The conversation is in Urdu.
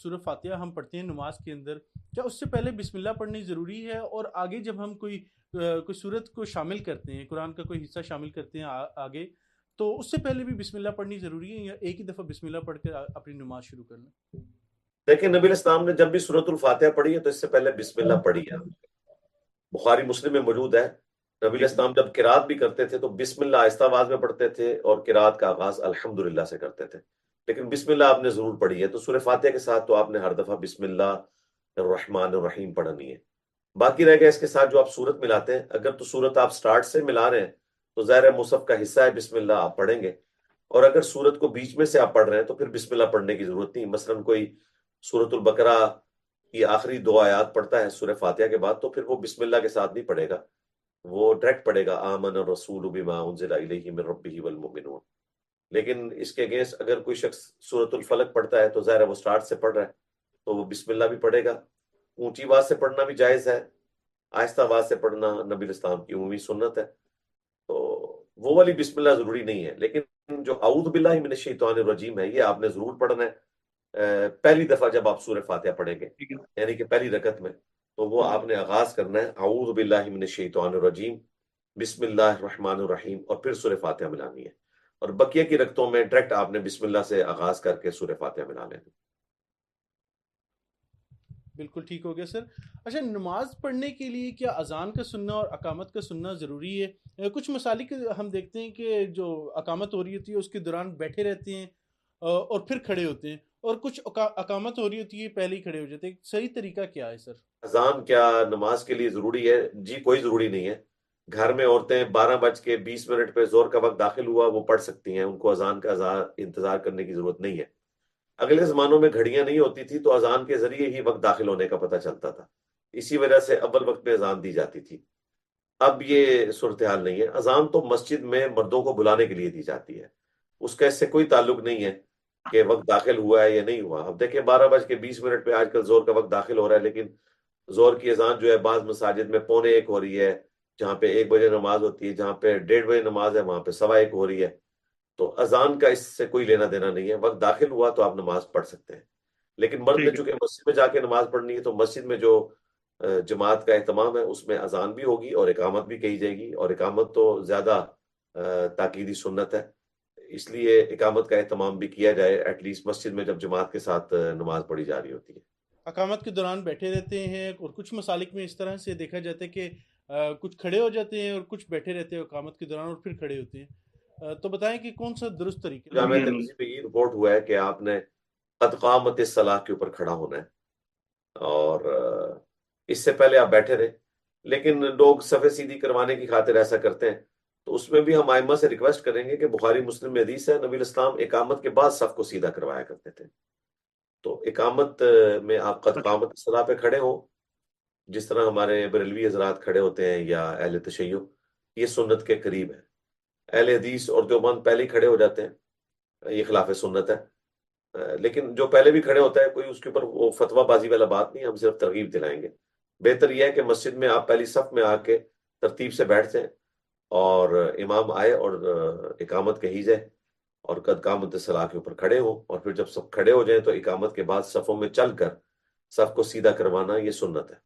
سورہ فاتحہ ہم پڑھتے ہیں نماز کے اندر، کیا اس سے پہلے بسم اللہ پڑھنی ضروری ہے؟ اور آگے جب ہم کوئی صورت کو شامل کرتے ہیں، قرآن کا کوئی حصہ شامل کرتے ہیں آگے، تو اس سے پہلے بھی بسم اللہ پڑھنی ضروری ہے یا ایک ہی دفعہ بسم اللہ پڑھ کے اپنی نماز شروع کر لیں؟ دیکھیں، نبی علیہ السلام نے جب بھی سورۃ الفاتحہ پڑھی ہے تو اس سے پہلے بسم اللہ پڑھی ہے. بخاری مسلم میں موجود ہے. نبی علیہ السلام جب قرات بھی کرتے تھے تو بسم اللہ آہستہ آواز میں پڑھتے تھے اور قرات کا آغاز الحمدللہ سے کرتے تھے. لیکن بسم اللہ آپ نے ضرور پڑھی ہے، تو سورہ فاتحہ کے ساتھ تو آپ نے ہر دفعہ بسم اللہ الرحمن الرحیم پڑھنی ہے. باقی رہ گیا اس کے ساتھ جو آپ سورت ملاتے ہیں، اگر تو سورت آپ سٹارٹ سے ملا رہے ہیں تو ظاہر ہے مصحف کا حصہ ہے بسم اللہ آپ پڑھیں گے، اور اگر سورت کو بیچ میں سے آپ پڑھ رہے ہیں تو پھر بسم اللہ پڑھنے کی ضرورت نہیں. مثلا کوئی سورت البقرہ کی آخری 2 آیات پڑھتا ہے سورہ فاتحہ کے بعد، تو پھر وہ بسم اللہ کے ساتھ نہیں پڑھے گا، وہ ڈائریکٹ پڑھے گا آمن الرسول بما انزل الیہ من ربہ والمؤمنون. لیکن اس کے اگینسٹ اگر کوئی شخص سورت الفلق پڑھتا ہے تو ظاہر ہے وہ سٹارٹ سے پڑھ رہا ہے تو وہ بسم اللہ بھی پڑھے گا. اونچی آواز سے پڑھنا بھی جائز ہے، آہستہ آواز سے پڑھنا نبی الاسلام کی عمومی سنت ہے، تو وہ والی بسم اللہ ضروری نہیں ہے. لیکن جو اعوذ باللہ من الشیطان الرجیم ہے یہ آپ نے ضرور پڑھنا ہے پہلی دفعہ جب آپ سورہ فاتحہ پڑھیں گے، یعنی کہ پہلی رکعت میں، تو وہ آپ نے آغاز کرنا ہے اعوذ باللہ من الشیطان الرجیم بسم اللہ الرحمن الرحیم، اور پھر سورہ فاتحہ ملانی ہے. اور بقیہ کی رکعتوں میں ڈائریکٹ آپ نے بسم اللہ سے آغاز کر کے سورہ فاتحہ ملا لینا. بالکل ٹھیک ہو گیا سر. اچھا، نماز پڑھنے کے لیے کیا اذان کا سننا اور اقامت کا سننا ضروری ہے؟ کچھ مسالک ہم دیکھتے ہیں کہ جو اقامت ہو رہی ہوتی ہے اس کے دوران بیٹھے رہتے ہیں اور پھر کھڑے ہوتے ہیں، اور کچھ اقامت ہو رہی ہوتی ہے پہلے ہی کھڑے ہو جاتے ہیں. صحیح طریقہ کیا ہے سر؟ اذان کیا نماز کے لیے ضروری ہے؟ جی کوئی ضروری نہیں ہے. گھر میں عورتیں 12:20 پہ زور کا وقت داخل ہوا وہ پڑھ سکتی ہیں، ان کو اذان کا انتظار کرنے کی ضرورت نہیں ہے. اگلے زمانوں میں گھڑیاں نہیں ہوتی تھی تو اذان کے ذریعے ہی وقت داخل ہونے کا پتہ چلتا تھا، اسی وجہ سے اول وقت میں اذان دی جاتی تھی. اب یہ صورتحال نہیں ہے. اذان تو مسجد میں مردوں کو بلانے کے لیے دی جاتی ہے، اس کا اس سے کوئی تعلق نہیں ہے کہ وقت داخل ہوا ہے یا نہیں ہوا. اب دیکھیں 12:20 پہ آج کل زور کا وقت داخل ہو رہا ہے، لیکن زور کی اذان جو ہے بعض مساجد میں 12:45 ہو رہی ہے، جہاں پہ 1 بجے نماز ہوتی ہے، جہاں پہ 1:30 نماز ہے وہاں پہ 1:15 ہو رہی ہے. تو اذان کا اس سے کوئی لینا دینا نہیں ہے. وقت داخل ہوا تو آپ نماز پڑھ سکتے ہیں. لیکن مرد نے ٹھیک ہے. چونکہ مسجد میں جا کے نماز پڑھنی ہے تو مسجد میں جو جماعت کا اہتمام ہے اس میں اذان بھی ہوگی اور اقامت بھی کہی جائے گی، اور اقامت تو زیادہ تاکیدی سنت ہے، اس لیے اقامت کا اہتمام بھی کیا جائے ایٹ لیسٹ مسجد میں جب جماعت کے ساتھ نماز پڑھی جا رہی ہوتی ہے. اقامت کے دوران بیٹھے رہتے ہیں، اور کچھ مسالک میں اس طرح سے دیکھا جاتا ہے کہ کچھ کھڑے ہو جاتے ہیں اور کچھ بیٹھے رہتے ہیں اقامت کے دوران اور پھر کھڑے ہوتے ہیں. تو بتائیں کہ کون سا درست طریقہ جامعہ ہے؟ ترمذی میں یہ رپورٹ ہوا ہے کہ آپ نے قد قامت الصلاح کے اوپر کھڑا ہونا ہے، اور اس سے پہلے آپ بیٹھے رہے. لیکن لوگ صفحے سیدھی کروانے کی خاطر ایسا کرتے ہیں، تو اس میں بھی ہم ائمہ سے ریکویسٹ کریں گے کہ بخاری مسلم میں حدیث ہے نبی الاسلام اقامت کے بعد صف کو سیدھا کروایا کرتے تھے. تو اقامت میں آپ قد قامت الصلاح پہ کھڑے ہوں، جس طرح ہمارے بریلوی حضرات کھڑے ہوتے ہیں یا اہل تشیع، یہ سنت کے قریب ہے. اہل حدیث اور دیوبند پہلے ہی کھڑے ہو جاتے ہیں، یہ خلاف سنت ہے. لیکن جو پہلے بھی کھڑے ہوتا ہے کوئی اس کے اوپر وہ فتویٰ بازی والا بات نہیں، ہم صرف ترغیب دلائیں گے. بہتر یہ ہے کہ مسجد میں آپ پہلی صف میں آ کے ترتیب سے بیٹھ جائیں اور امام آئے اور اقامت کہی جائے اور قد قامت الصلاح کے اوپر کھڑے ہوں، اور پھر جب سب کھڑے ہو جائیں تو اقامت کے بعد صفوں میں چل کر صف کو سیدھا کروانا یہ سنت ہے.